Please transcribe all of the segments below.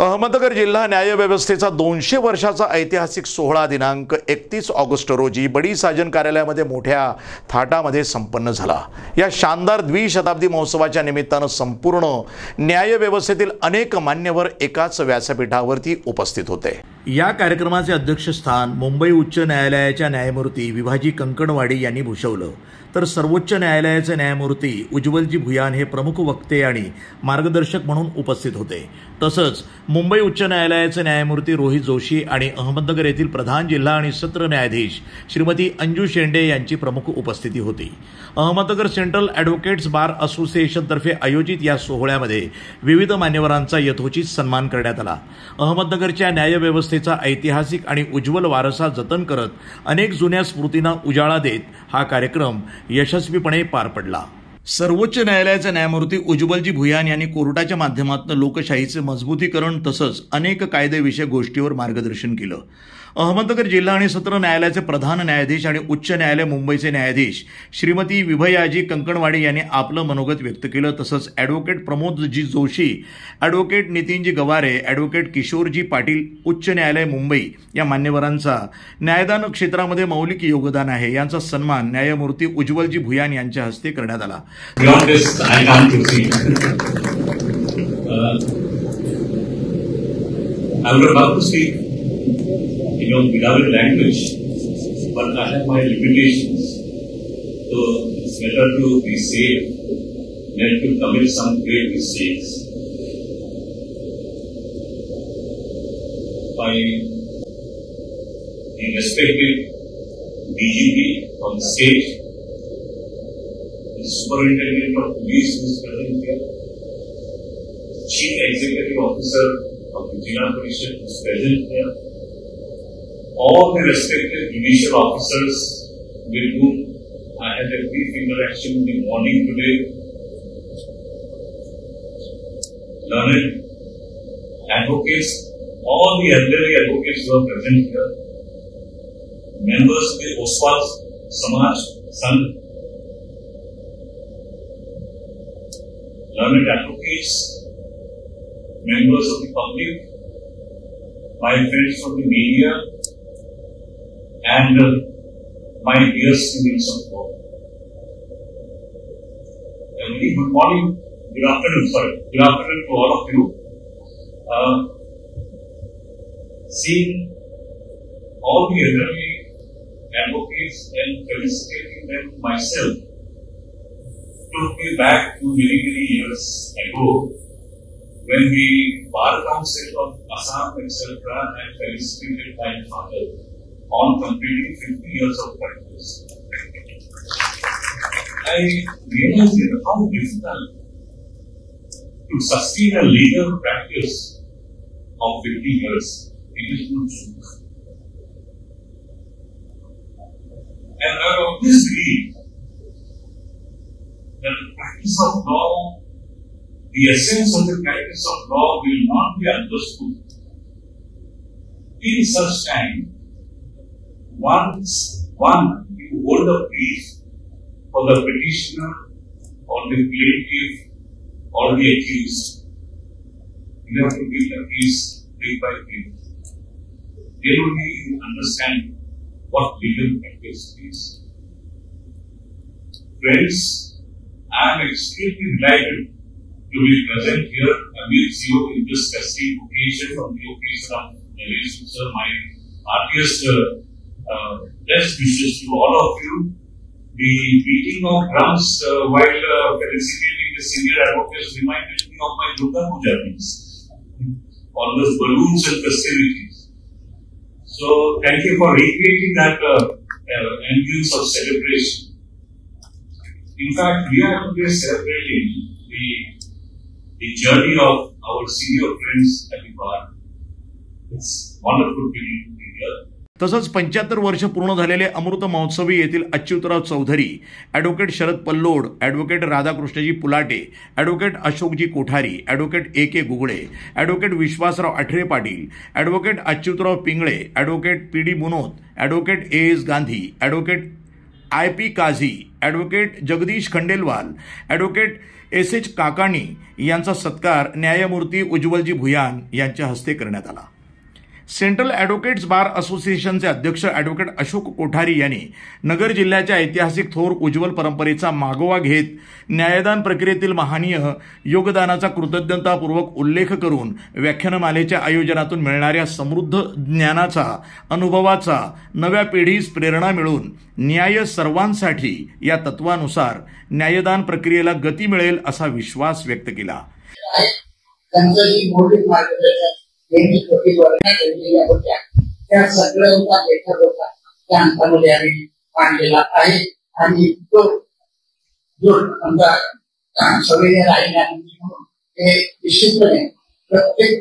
अहमदनगर जिल्हा न्यायव्यवस्थेचा 200 वर्षाचा ऐतिहासिक सोहळा दिनांक 31 ऑगस्ट रोजी बडी साजन कार्यालयामध्ये मोठ्या थाटामध्ये संपन्न झाला। या शानदार द्विशताब्दी महोत्सवाच्या निमित्तानं संपूर्ण न्यायव्यवस्थेतील अनेक मान्यवर एकाच व्यासपीठावरती उपस्थित होते। या कार्यक्रमाचे अध्यक्षस्थान मुंबई उच्च न्यायालयाच्या न्यायमूर्ती विभाजी कंकणवाडी यांनी भूषवलं, तर सर्वोच्च न्यायालयाचे न्यायमूर्ती उज्ज्वलजी भुयान हे प्रमुख वक्ते आणि मार्गदर्शक म्हणून उपस्थित होते। तसंच मुंबई उच्च न्यायालयाचे न्यायमूर्ती रोहित जोशी आणि अहमदनगर येथील प्रधान जिल्हा आणि सत्र न्यायाधीश श्रीमती अंजू शेंडे यांची प्रमुख उपस्थिती होती। अहमदनगर सेंट्रल ॲडव्होकेट्स बार असोसिएशनतर्फे आयोजित या सोहळ्यामध्ये विविध मान्यवरांचा यथोचित सन्मान करण्यात आला। अहमदनगरच्या न्यायव्यवस्थेचा ऐतिहासिक आणि उज्ज्वल वारसा जतन करत अनेक जुन्या स्मृतींना उजाळा देत हा कार्यक्रम यशस्वीपणे पार पडला। सर्वोच्च न्यायालयाचे न्यायमूर्ती उज्ज्वलजी भुयान यांनी कोर्टाच्या माध्यमातून लोकशाहीचे मजबूतीकरण तसंच अनेक कायदेविषयक गोष्टीवर मार्गदर्शन केलं। अहमदनगर जिल्हा आणि सत्र न्यायालयाचे प्रधान न्यायाधीश आणि उच्च न्यायालय मुंबईचे न्यायाधीश श्रीमती विभयाजी कंकणवाडी यांनी आपलं मनोगत व्यक्त केलं। तसंच advocate Pramod ji Joshi, advocate Nitinji Gaware, advocate Kishorji Patil, उच्च न्यायालय मुंबई या मान्यवरांचा न्यायदान क्षेत्रामध्ये मौलिक योगदान आहे यांचा सन्मान न्यायमूर्ती उज्ज्वलजी भुयान यांच्या हस्ते करण्यात आला। Beloved language, but I have my limitations. So it's better to be safe than to commit some great mistakes. By the respected DGP on the stage, the Superintendent of Police who is present here, Chief Executive Officer of the Jilla Parishad who is present here, all the respected judicial officers with whom I had a brief interaction in the morning today, learned advocates, all the elderly advocates who are present here, members of the Oswald Samaj Sangh, learned advocates, members of the public, my friends from the media, and my dear students of law. A very good morning, good afternoon to all of you. Seeing all the elderly advocates and felicitating them myself took me back to many years ago when the Bar Council of Assam etc. had felicitated my father on completing 50 years of practice. I realized how difficult to sustain a legal practice of 50 years. It is not true. And I always believe that the practice of law, the essence of the practice of law will not be understood in such time once you hold a brief for the petitioner or the plaintiff or the accused, you have to build a case brief by brief. Then only you understand what legal practice is. Friends, I am extremely delighted to be present here amidst you in this festive occasion on the occasion of Sir, my heartiest best wishes to all of you. The beating of drums while felicitating the senior advocates reminded me of my Durga Puja days. All those balloons and festivities. So thank you for recreating that ambience of celebration. In fact, we are today celebrating the journey of our senior friends at the bar. It's wonderful to be here. तसंच 75 वर्ष पूर्ण झालेले अमृत महोत्सवी येथील Achyutrao Chaudhari, advocate Sharad Pallod, advocate Radhakrishnaji Pulate, advocate Ashokji Kothari, advocate A.K. Gugale, advocate Vishwasrao Athare Patil, advocate Achyutrao Pingale, advocate P.D. Munot, advocate A.S. Gandhi, advocate IP Kazi, advocate Jagdish Khandelwal, advocate SS Kakani यांचा सत्कार न्यायमूर्ती उज्ज्वलजी भुयान यांच्या हस्ते करण्यात आला. सेंट्रल ॲडव्होकेट्स बार असोसिएशनचे अध्यक्ष ॲडव्होकेट अशोक कोठारी यांनी नगर जिल्ह्याच्या ऐतिहासिक थोर उज्ज्वल परंपरेचा मागोवा घेत न्यायदान प्रक्रियेतील महनीय योगदानाचा कृतज्ञतापूर्वक उल्लेख करून व्याख्यानमालेच्या आयोजनातून मिळणाऱ्या समृद्ध ज्ञानाचा, अनुभवाचा नव्या पिढीस प्रेरणा मिळून न्याय सर्वांसाठी या तत्वानुसार न्यायदान प्रक्रियेला गती मिळेल असा विश्वास व्यक्त केला. त्यांनी छोटी वर्णना केलेल्या होत्या त्या सगळ्यांचा लेखक होता. त्या अंतामध्ये आम्ही मांडलेला आहे आणि तो जो आमचा सवयीने राहिला म्हणून हे निश्चितपणे प्रत्येक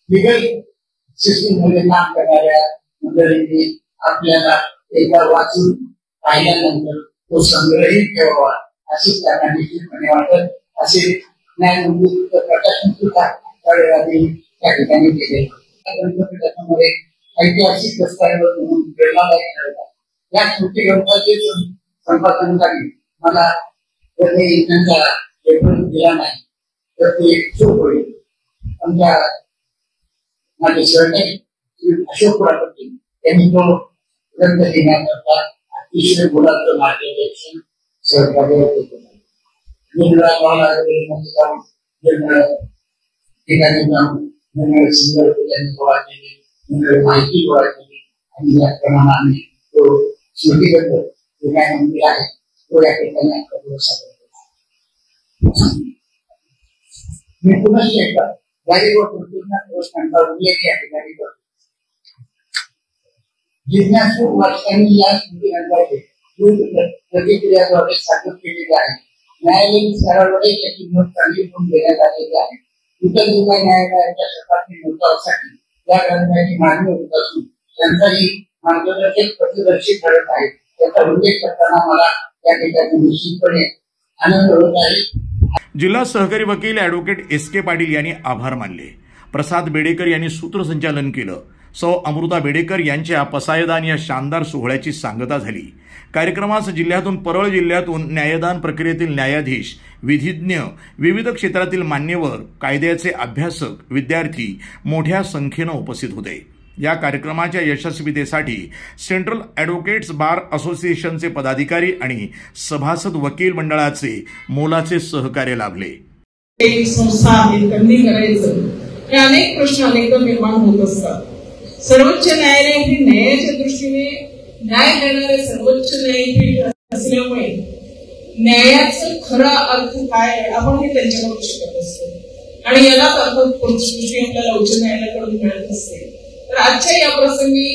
लिगल सिस्टीम मध्ये काम करणाऱ्या मंडळींनी आपल्याला एकदा वाचून पाहिल्यानंतर तो संग्रहित ठेवावा अशी त्यांना निश्चितपणे वाटत. असे न्यायमूर्ती प्रकाशन सुद्धा त्या ठिकाणी केले. त्याच्यामध्ये ऐतिहासिक दस्तऐवज म्हणून प्रेरणादायक ठरतात. या छोटी ग्रंथाचे संपादनासाठी मला त्यांचा रेफरन्स दिला नाही तर ते चूक होईल. आमच्या माझे सहकारी अशोक कुरापती यांनी तो ग्रंथ लिहिण्याकरता अतिशय मुलाचं मार्गदर्शन सहकार्य होते. ठिकाणी जाऊन सुंदर गोळा केली, माहिती गोळा केली आणि या प्रमाणाने तो स्मृतिबद्ध जो काय मंदिर आहे तो या ठिकाणी मी पुन्हा एकदा गाडीवर प्रश्नांचा उल्लेख या ठिकाणी करतो. जिज्ञासू वाचकांनी या स्मृतिग्रंथाचे प्रतिक्रियाद्वारे स्थापित केलेले आहे. न्यायालयीन स्तरावरही त्याची नोंद चांगली म्हणून देण्यात आलेली आहे. इतर जिल्हा न्यायालयाच्या शताब्दी नोंदवासाठी या ग्रंथाची मागणी होत असून त्यांचाही मार्गदर्शक पथदर्शी ठरत आहे. त्याचा उल्लेख करताना मला या ठिकाणी निश्चितपणे आनंद होत आहे. जिल्हा सहकारी वकील ॲडव्होकेट SK पाटील यांनी आभार मानले. प्रसाद बेडेकर यांनी सूत्रसंचालन केलं. सौ अमृता बेडेकर यांच्या पसायदान या शानदार सोहळ्याची सांगता झाली. कार्यक्रमास जिल्ह्यातून परळ जिल्ह्यातून न्यायदान प्रक्रियेतील न्यायाधीश, विधिज्ञ, विविध क्षेत्रातील मान्यवर, कायद्याचे अभ्यासक, विद्यार्थी मोठ्या संख्येनं उपस्थित होते. या कार्यक्रमाच्या यशस्वीतेसाठी सेंट्रल ॲडव्होकेट्स बार असोसिएशनचे पदाधिकारी आणि सभासद वकील मंडळाचे मोलाचे सहकार्य लाभले. अनेक प्रश्न अनेकदा निर्माण होत असतात. सर्वोच्च न्यायालय हे न्यायाच्या दृष्टीने न्याय देणारे सर्वोच्च न्यायपीठ असल्यामुळे न्यायाचं खरा अर्थ काय आहे आपण हे त्यांच्याकडून शिकत असतो आणि यालाच अर्थदृष्टी आपल्याला उच्च न्यायालयाकडून मिळत असते. तर आजच्या या प्रसंगी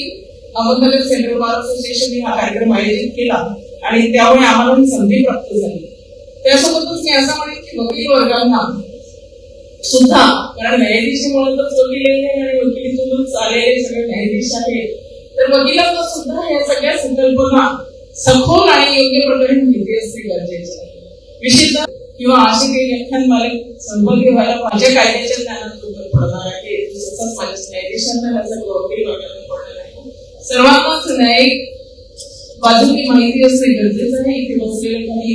अहमदनगर सेंट्रल बार असोसिएशनने हा कार्यक्रम आयोजित केला आणि त्यामुळे आम्हाला संधी प्राप्त झाली. त्यासोबतच मी असं म्हणेन की वकील वर्गांना सुद्धा, कारण न्यायाधीश म्हणूनच वकील आणि वकिलीतूनच आलेले सगळे न्यायाधीश आहेत, तर वकिलांना सुद्धा या सगळ्या संकल्पना सखोल आणि योग्य प्रकारे माहिती असणे गरजेचे आहे. विशेषतः किंवा असे काही व्याख्यानमाले संबंधी व्हायला माझ्या कायद्याच्या ज्ञानात पडणार आहे तसंच माझ्या न्यायाधीशांना माझं वकील वर्गाला पडणार आहे. सर्वांनाच न्यायिक बाजूनी माहिती असणे गरजेचं आहे. इथे बसलेले काही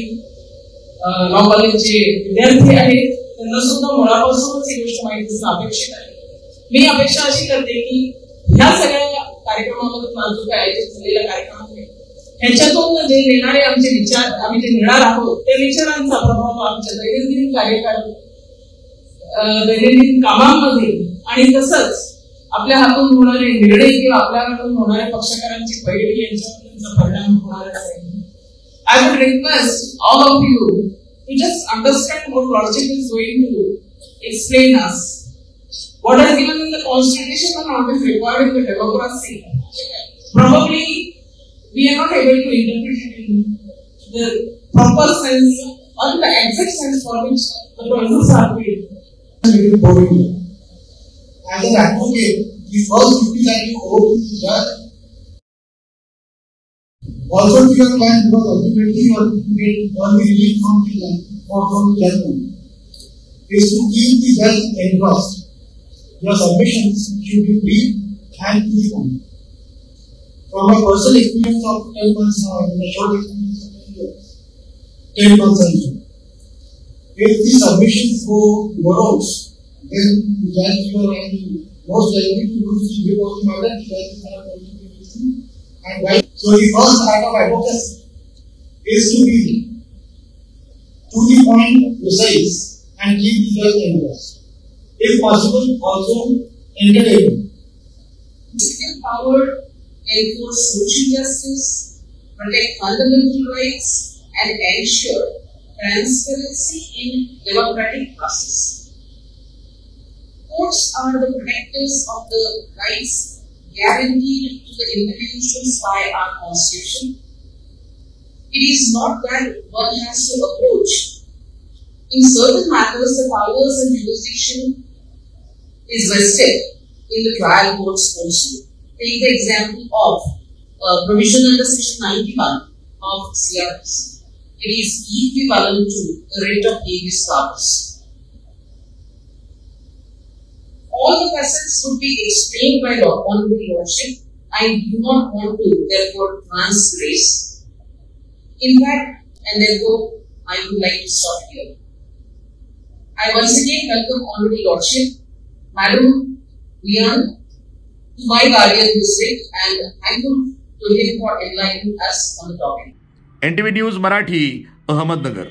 लॉ कॉलेजचे विद्यार्थी आहेत, त्यांना सुद्धा मुळापासूनच ही गोष्ट माहिती असणं अपेक्षित आहे. मी अपेक्षा अशी करते की ह्या सगळ्या कार्यक्रमामधून माझं काय आयोजित झालेला कार्यक्रम आहे ह्याच्यातून जे येणारे आमचे विचार, आम्ही जे घेणार आहोत त्या विचारांचा प्रभाव आमच्या दैनंदिन दैनंदिन कामांमध्ये आणि तसंच आपल्या हातून होणारे निर्णय किंवा आपल्या हातून होणाऱ्या पक्षकारांची पैरवी यांच्यावर त्यांचा परिणाम होणारच आहे. I would request all of you to just understand what logic is going to explain us. What is given in the Constitution and what is required in the democracy. Probably we are not able to interpret it in the proper sense or the exact sense for which the process are made. As an advocate, the first duty that you owe to the judge, also to your client, because ultimately you are get only relief from the judgment, is to keep the judge engrossed. Your submissions should be brief and to the point. from my personal experience of 10 months now, and a short experience of 10 years, 10 months also. If the submissions go morose, then the judge you are most likely to lose the grip of the matter, the judge is not going to be listening. And why? So the first act of advocacy is to be to the point, precise, and keep the judge engrossed. If possible, also entertaining. Political power enforce social justice, protect fundamental rights, and ensure transparency in democratic process. Courts are the protectors of the rights guaranteed to the individuals by our Constitution. It is not that one has to approach. In certain matters, the powers and jurisdiction is vested in the trial courts also. Take the example of provision under section 91 of CRS. It is equivalent to the writ of habeas corpus. All the facets would be explained by Honorable Lordship. I do not want to therefore transgress. In fact, and therefore, I would like to stop here. I once again welcome Honorable Lordship, Madam Leon, to my guardian district, and thankful to him for enlightening us on the topic. NTV news Marathi, Ahmednagar.